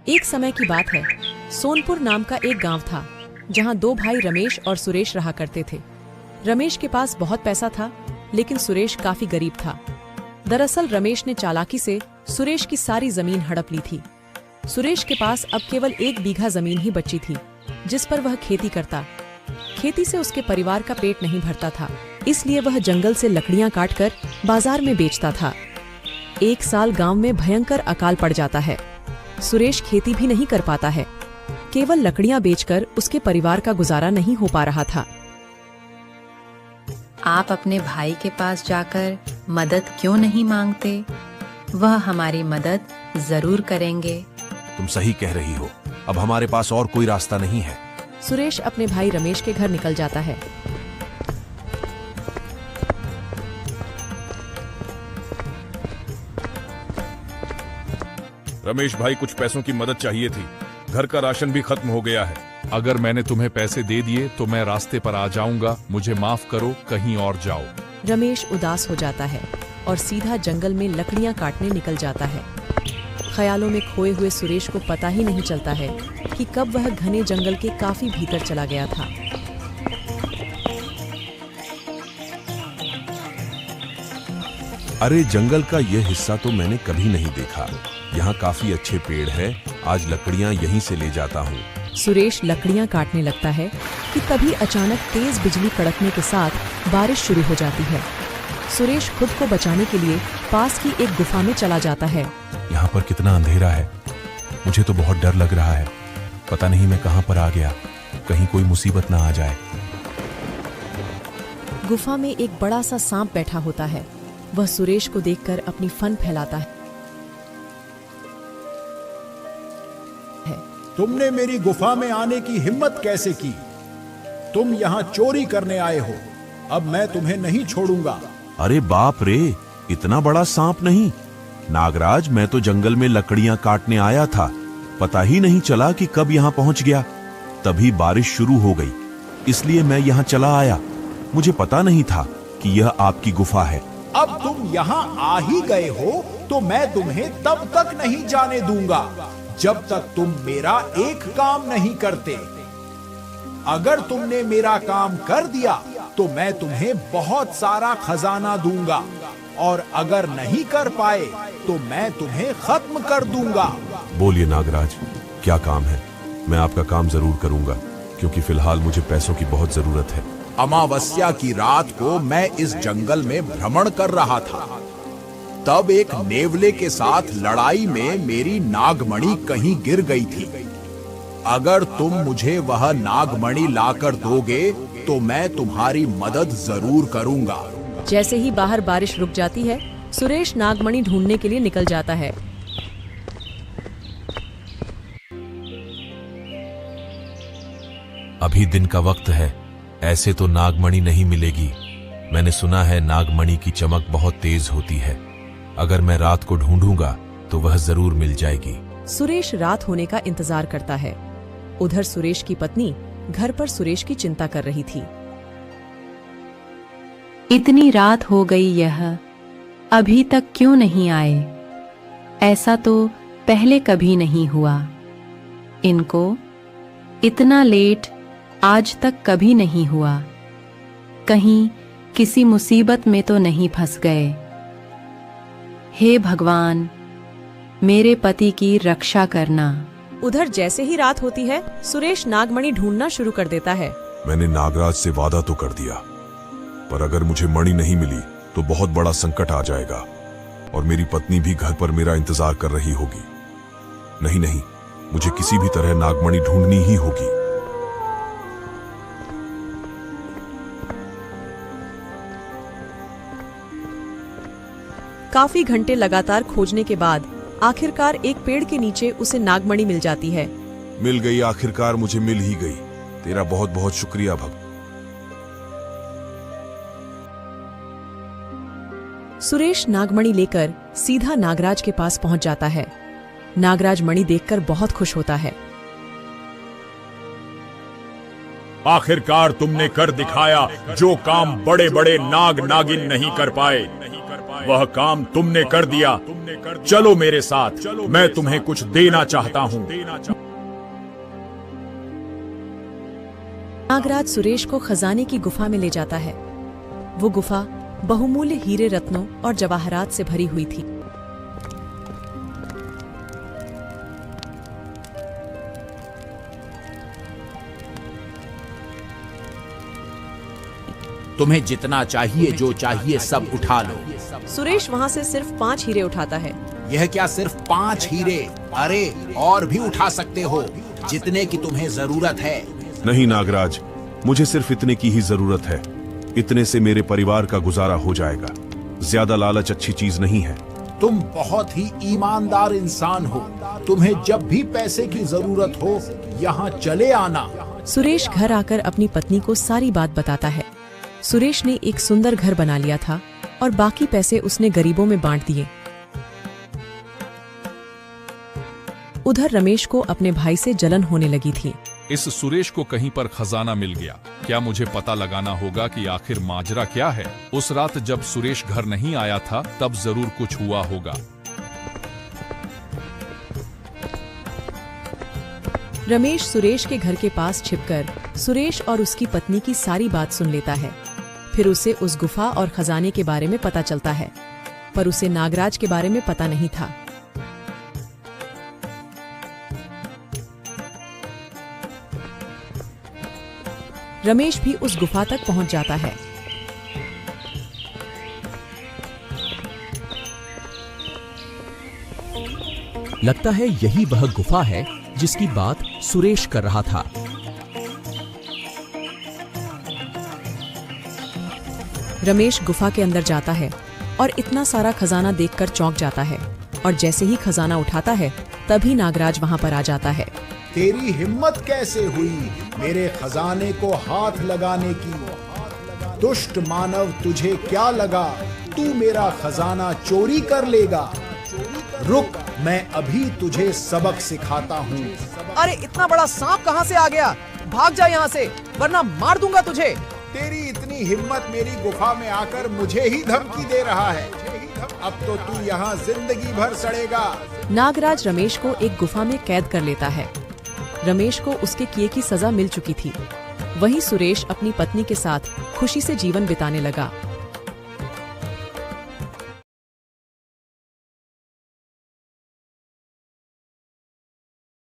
एक समय की बात है। सोनपुर नाम का एक गांव था जहां दो भाई रमेश और सुरेश रहा करते थे। रमेश के पास बहुत पैसा था, लेकिन सुरेश काफी गरीब था। दरअसल रमेश ने चालाकी से सुरेश की सारी जमीन हड़प ली थी। सुरेश के पास अब केवल 1 बीघा जमीन ही बची थी, जिस पर वह खेती करता। खेती से उसके परिवार का पेट नहीं भरता था, इसलिए वह जंगल से लकड़ियां काटकर बाजार में बेचता था। एक साल गांव में भयंकर अकाल पड़ जाता है। सुरेश खेती भी नहीं कर पाता है। केवल लकड़ियां बेचकर उसके परिवार का गुजारा नहीं हो पा रहा था। आप अपने भाई के पास जाकर मदद क्यों नहीं मांगते? वह हमारी मदद जरूर करेंगे। तुम सही कह रही हो, अब हमारे पास और कोई रास्ता नहीं है। सुरेश अपने भाई रमेश के घर निकल जाता है। रमेश भाई, कुछ पैसों की मदद चाहिए थी। घर का राशन भी खत्म हो गया है। अगर मैंने तुम्हें पैसे दे दिए तो मैं रास्ते पर आ जाऊंगा। मुझे माफ करो, कहीं और जाओ। रमेश उदास हो जाता है और सीधा जंगल में लकड़ियां काटने निकल जाता है। ख्यालों में खोए हुए सुरेश को पता ही नहीं चलता है कि कब वह घने जंगल के काफी भीतर चला गया था। अरे, जंगल का यह हिस्सा तो मैंने कभी नहीं देखा। यहाँ काफी अच्छे पेड़ हैं। आज लकड़ियाँ यहीं से ले जाता हूँ। सुरेश लकड़ियां काटने लगता है कि तभी अचानक तेज बिजली कड़कने के साथ बारिश शुरू हो जाती है। सुरेश खुद को बचाने के लिए पास की एक गुफा में चला जाता है। यहाँ पर कितना अंधेरा है। मुझे तो बहुत डर लग रहा है। पता नहीं मैं कहाँ पर आ गया। कहीं कोई मुसीबत ना आ जाए। गुफा में एक बड़ा सा सांप बैठा होता है। वह सुरेश को देखकर अपनी फन फैलाता है। तुमने मेरी गुफा में आने की हिम्मत कैसे की? तुम यहाँ चोरी करने आए हो। अब मैं तुम्हें नहीं छोड़ूंगा। अरे बाप रे, इतना बड़ा सांप नहीं। नागराज, मैं तो जंगल में लकड़ियां काटने आया था। पता ही नहीं चला कि कब यहाँ पहुंच गया। तभी बारिश शुरू हो गई, इसलिए मैं यहाँ चला आया। मुझे पता नहीं था कि यह आपकी गुफा है। अब तुम यहाँ आ ही गए हो तो मैं तुम्हें तब तक नहीं जाने दूंगा जब तक तुम मेरा एक काम नहीं करते। अगर तुमने मेरा काम कर दिया तो मैं तुम्हें बहुत सारा खजाना दूंगा, और अगर नहीं कर पाए तो मैं तुम्हें खत्म कर दूंगा। बोलिए नागराज, क्या काम है? मैं आपका काम जरूर करूंगा, क्योंकि फिलहाल मुझे पैसों की बहुत जरूरत है। अमावस्या की रात को मैं इस जंगल में भ्रमण कर रहा था। तब एक नेवले के साथ लड़ाई में मेरी नागमणि कहीं गिर गई थी। अगर तुम मुझे वह नागमणि लाकर दोगे तो मैं तुम्हारी मदद जरूर करूंगा। जैसे ही बाहर बारिश रुक जाती है, सुरेश नागमणि ढूंढने के लिए निकल जाता है। अभी दिन का वक्त है, ऐसे तो नागमणि नहीं मिलेगी। मैंने सुना है नागमणि की चमक बहुत तेज होती है। अगर मैं रात को ढूंढूंगा तो वह जरूर मिल जाएगी। सुरेश रात होने का इंतजार करता है। उधर सुरेश की पत्नी घर पर सुरेश की चिंता कर रही थी। इतनी रात हो गई, यह अभी तक क्यों नहीं आए? ऐसा तो पहले कभी नहीं हुआ। इनको इतना लेट आज तक कभी नहीं हुआ। कहीं किसी मुसीबत में तो नहीं फंस गए? हे भगवान, मेरे पति की रक्षा करना। उधर जैसे ही रात होती है, सुरेश नागमणि ढूंढना शुरू कर देता है। मैंने नागराज से वादा तो कर दिया, पर अगर मुझे मणि नहीं मिली तो बहुत बड़ा संकट आ जाएगा, और मेरी पत्नी भी घर पर मेरा इंतजार कर रही होगी। नहीं नहीं, मुझे किसी भी तरह नागमणि ढूंढनी ही होगी। काफी घंटे लगातार खोजने के बाद आखिरकार एक पेड़ के नीचे उसे नागमणि मिल जाती है। मिल गई, आखिरकार मुझे मिल ही गई। तेरा बहुत बहुत शुक्रिया भक्त। सुरेश नागमणि लेकर सीधा नागराज के पास पहुंच जाता है। नागराज मणि देखकर बहुत खुश होता है। आखिरकार तुमने कर दिखाया जो काम बड़े बड़े नाग नागिन नहीं कर पाए। वह काम तुमने कर दिया। चलो मेरे साथ, मैं तुम्हें कुछ देना चाहता हूँ। नागराज सुरेश को खजाने की गुफा में ले जाता है। वो गुफा बहुमूल्य हीरे रत्नों और जवाहरात से भरी हुई थी। तुम्हें जितना चाहिए, जो चाहिए सब उठा लो। सुरेश वहाँ से सिर्फ 5 हीरे उठाता है। यह क्या सिर्फ 5 हीरे? अरे और भी उठा सकते हो, जितने की तुम्हें जरूरत है। नहीं नागराज, मुझे सिर्फ इतने की ही जरूरत है। इतने से मेरे परिवार का गुजारा हो जाएगा। ज्यादा लालच अच्छी चीज नहीं है। तुम बहुत ही ईमानदार इंसान हो। तुम्हें जब भी पैसे की जरूरत हो, यहाँ चले आना। सुरेश घर आकर अपनी पत्नी को सारी बात बताता है। सुरेश ने एक सुंदर घर बना लिया था और बाकी पैसे उसने गरीबों में बांट दिए। उधर रमेश को अपने भाई से जलन होने लगी थी। इस सुरेश को कहीं पर खजाना मिल गया। क्या मुझे पता लगाना होगा कि आखिर माजरा क्या है। उस रात जब सुरेश घर नहीं आया था, तब जरूर कुछ हुआ होगा। रमेश सुरेश के घर के पास छिपकर सुरेश और उसकी पत्नी की सारी बात सुन लेता है। फिर उसे उस गुफा और खजाने के बारे में पता चलता है, पर उसे नागराज के बारे में पता नहीं था। रमेश भी उस गुफा तक पहुंच जाता है। लगता है यही वह गुफा है जिसकी बात सुरेश कर रहा था। रमेश गुफा के अंदर जाता है और इतना सारा खजाना देखकर चौंक जाता है, और जैसे ही खजाना उठाता है तभी नागराज वहां पर आ जाता है। तेरी हिम्मत कैसे हुई मेरे खजाने को हाथ लगाने की? दुष्ट मानव, तुझे क्या लगा तू मेरा खजाना चोरी कर लेगा? रुक, मैं अभी तुझे सबक सिखाता हूँ। अरे इतना बड़ा सांप कहाँ से आ गया? भाग जा यहाँ से, वरना मार दूंगा तुझे। तेरी इतनी हिम्मत मेरी गुफा में आकर मुझे ही धमकी दे रहा है। अब तो तू यहाँ जिंदगी भर सड़ेगा। नागराज रमेश को एक गुफा में कैद कर लेता है। रमेश को उसके किए की सजा मिल चुकी थी। वहीं सुरेश अपनी पत्नी के साथ खुशी से जीवन बिताने लगा।